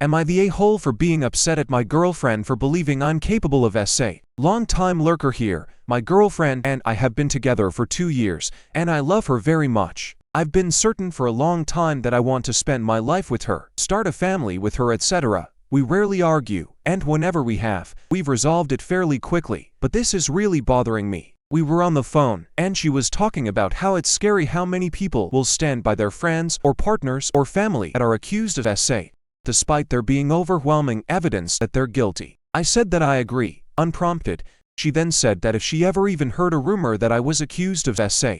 Am I the a-hole for being upset at my girlfriend for believing I'm capable of SA? Long-time lurker here. My girlfriend and I have been together for 2 years, and I love her very much. I've been certain for a long time that I want to spend my life with her, start a family with her, etc. We rarely argue, and whenever we have, we've resolved it fairly quickly. But this is really bothering me. We were on the phone, and she was talking about how it's scary how many people will stand by their friends or partners or family that are accused of SA, despite there being overwhelming evidence that they're guilty. I said that I agree, unprompted. She then said that if she ever even heard a rumor that I was accused of SA,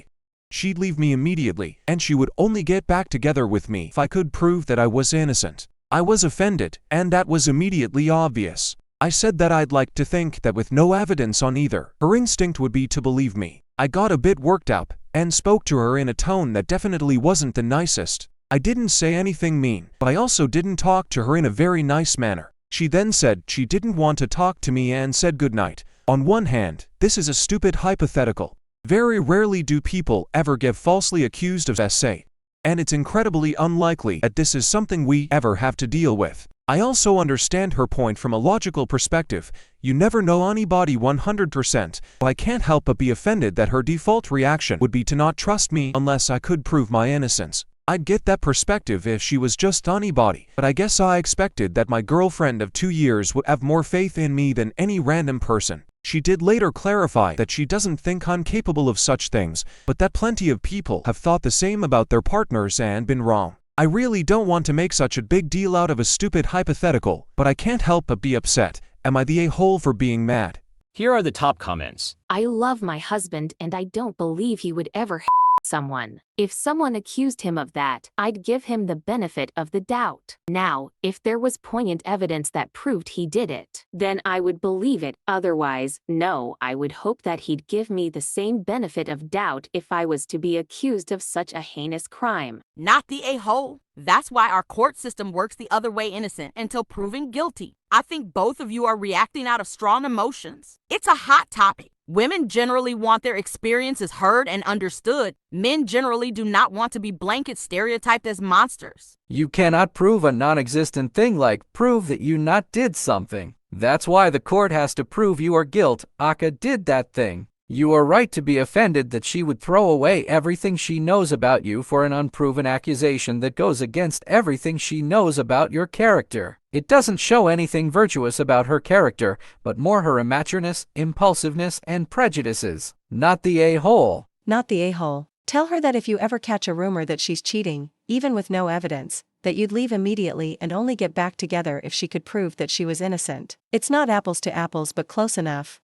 she'd leave me immediately, and she would only get back together with me if I could prove that I was innocent. I was offended, and that was immediately obvious. I said that I'd like to think that with no evidence on either, her instinct would be to believe me. I got a bit worked up, and spoke to her in a tone that definitely wasn't the nicest. I didn't say anything mean, but I also didn't talk to her in a very nice manner. She then said she didn't want to talk to me and said goodnight. On one hand, this is a stupid hypothetical. Very rarely do people ever get falsely accused of SA, and it's incredibly unlikely that this is something we ever have to deal with. I also understand her point from a logical perspective. You never know anybody 100%, but I can't help but be offended that her default reaction would be to not trust me unless I could prove my innocence. I'd get that perspective if she was just anybody, but I guess I expected that my girlfriend of 2 years would have more faith in me than any random person. She did later clarify that she doesn't think I'm capable of such things, but that plenty of people have thought the same about their partners and been wrong. I really don't want to make such a big deal out of a stupid hypothetical, but I can't help but be upset. Am I the a-hole for being mad? Here are the top comments. I love my husband and I don't believe he would ever someone. If someone accused him of that, I'd give him the benefit of the doubt. Now, if there was poignant evidence that proved he did it, then I would believe it. Otherwise, no, I would hope that he'd give me the same benefit of doubt if I was to be accused of such a heinous crime. Not the a-hole. That's why our court system works the other way, innocent until proven guilty. I think both of you are reacting out of strong emotions. It's a hot topic. Women generally want their experiences heard and understood. Men generally do not want to be blanket stereotyped as monsters. You cannot prove a non-existent thing like prove that you not did something. That's why the court has to prove you are guilt. Aka did that thing. You are right to be offended that she would throw away everything she knows about you for an unproven accusation that goes against everything she knows about your character. It doesn't show anything virtuous about her character, but more her immatureness, impulsiveness, and prejudices. Not the a-hole. Not the a-hole. Tell her that if you ever catch a rumor that she's cheating, even with no evidence, that you'd leave immediately and only get back together if she could prove that she was innocent. It's not apples to apples but close enough.